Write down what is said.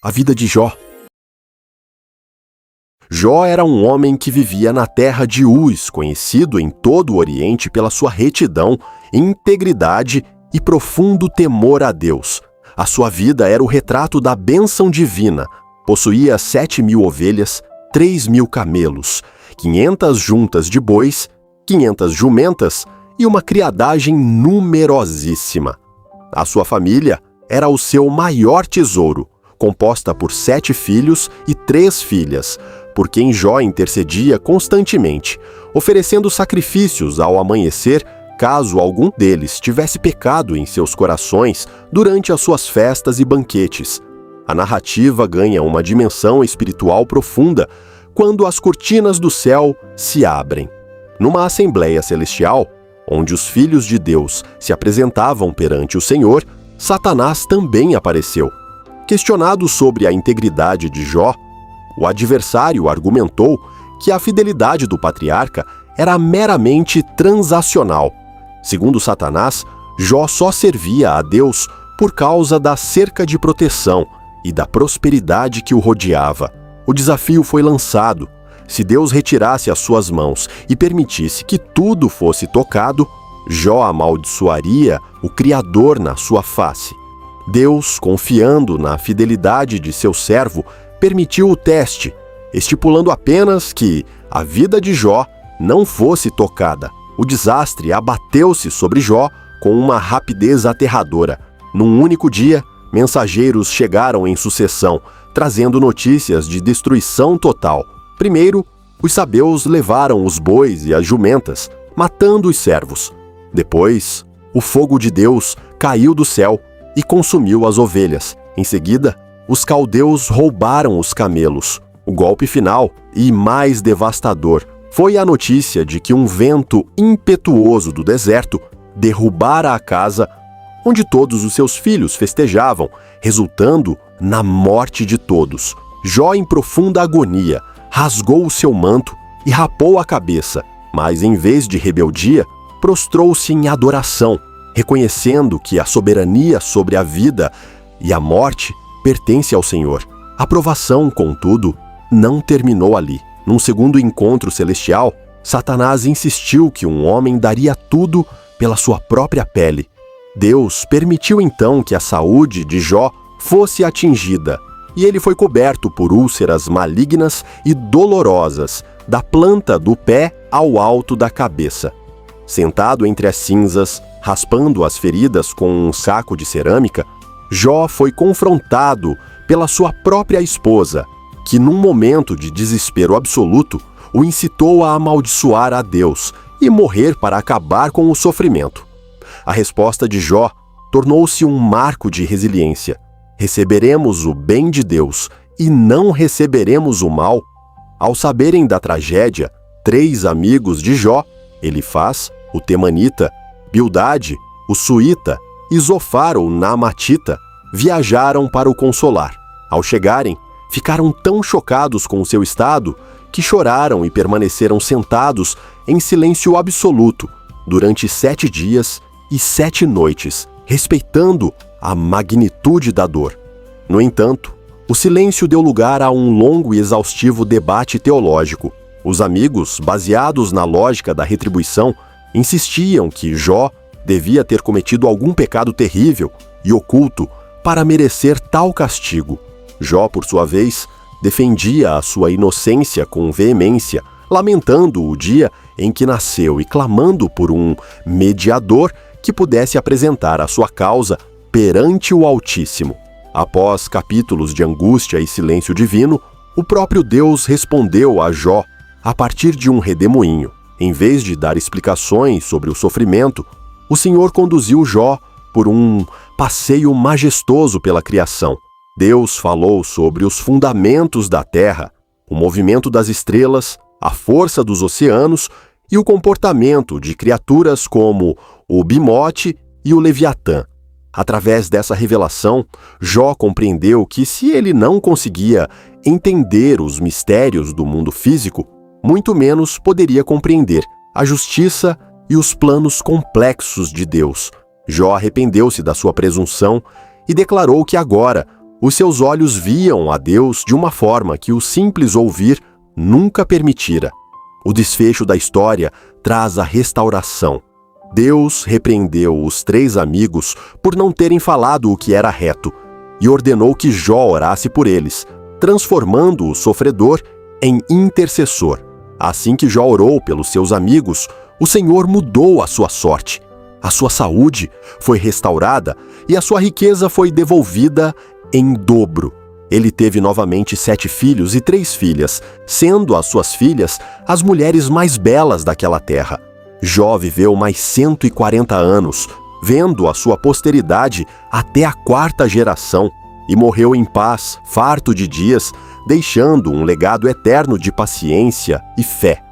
A vida de Jó. Jó era um homem que vivia na terra de Uz, conhecido em todo o Oriente pela sua retidão, integridade e profundo temor a Deus. A sua vida era o retrato da bênção divina. Possuía 7.000 ovelhas, 3.000 camelos, 500 juntas de bois, 500 jumentas e uma criadagem numerosíssima. A sua família era o seu maior tesouro, composta por 7 filhos e 3 filhas, por quem Jó intercedia constantemente, oferecendo sacrifícios ao amanhecer caso algum deles tivesse pecado em seus corações durante as suas festas e banquetes. A narrativa ganha uma dimensão espiritual profunda quando as cortinas do céu se abrem. Numa assembleia celestial, onde os filhos de Deus se apresentavam perante o Senhor, Satanás também apareceu. Questionado sobre a integridade de Jó, o adversário argumentou que a fidelidade do patriarca era meramente transacional. Segundo Satanás, Jó só servia a Deus por causa da cerca de proteção e da prosperidade que o rodeava. O desafio foi lançado. Se Deus retirasse as suas mãos e permitisse que tudo fosse tocado, Jó amaldiçoaria o Criador na sua face. Deus, confiando na fidelidade de seu servo, permitiu o teste, estipulando apenas que a vida de Jó não fosse tocada. O desastre abateu-se sobre Jó com uma rapidez aterradora. Num único dia, mensageiros chegaram em sucessão, trazendo notícias de destruição total. Primeiro, os sabeus levaram os bois e as jumentas, matando os servos. Depois, o fogo de Deus caiu do céu e consumiu as ovelhas. Em seguida, os caldeus roubaram os camelos. O golpe final, e mais devastador, foi a notícia de que um vento impetuoso do deserto derrubara a casa onde todos os seus filhos festejavam, resultando na morte de todos. Jó, em profunda agonia, rasgou o seu manto e rapou a cabeça, mas em vez de rebeldia, prostrou-se em adoração, reconhecendo que a soberania sobre a vida e a morte pertence ao Senhor. A provação, contudo, não terminou ali. Num segundo encontro celestial, Satanás insistiu que um homem daria tudo pela sua própria pele. Deus permitiu então que a saúde de Jó fosse atingida, e ele foi coberto por úlceras malignas e dolorosas, da planta do pé ao alto da cabeça. Sentado entre as cinzas, raspando as feridas com um saco de cerâmica, Jó foi confrontado pela sua própria esposa, que num momento de desespero absoluto, o incitou a amaldiçoar a Deus e morrer para acabar com o sofrimento. A resposta de Jó tornou-se um marco de resiliência. Receberemos o bem de Deus e não receberemos o mal. Ao saberem da tragédia, 3 amigos de Jó, Elifaz, o Temanita, Bildade, o Suíta e Zofar, o Naamatita, viajaram para o consolar. Ao chegarem, ficaram tão chocados com o seu estado que choraram e permaneceram sentados em silêncio absoluto durante 7 dias e 7 noites, respeitando a magnitude da dor. No entanto, o silêncio deu lugar a um longo e exaustivo debate teológico. Os amigos, baseados na lógica da retribuição, insistiam que Jó devia ter cometido algum pecado terrível e oculto para merecer tal castigo. Jó, por sua vez, defendia a sua inocência com veemência, lamentando o dia em que nasceu e clamando por um mediador que pudesse apresentar a sua causa perante o Altíssimo. Após capítulos de angústia e silêncio divino, o próprio Deus respondeu a Jó a partir de um redemoinho. Em vez de dar explicações sobre o sofrimento, o Senhor conduziu Jó por um passeio majestoso pela criação. Deus falou sobre os fundamentos da terra, o movimento das estrelas, a força dos oceanos e o comportamento de criaturas como o Bimote e o Leviatã. Através dessa revelação, Jó compreendeu que se ele não conseguia entender os mistérios do mundo físico, muito menos poderia compreender a justiça e os planos complexos de Deus. Jó arrependeu-se da sua presunção e declarou que agora Os seus olhos viam a Deus de uma forma que o simples ouvir nunca permitira. O desfecho da história traz a restauração. Deus repreendeu os 3 amigos por não terem falado o que era reto e ordenou que Jó orasse por eles, transformando o sofredor em intercessor. Assim que Jó orou pelos seus amigos, o Senhor mudou a sua sorte. A sua saúde foi restaurada e a sua riqueza foi devolvida em dobro. Ele teve novamente 7 filhos e 3 filhas, sendo as suas filhas as mulheres mais belas daquela terra. Jó viveu mais 140 anos, vendo a sua posteridade até a 4ª geração, e morreu em paz, farto de dias, deixando um legado eterno de paciência e fé.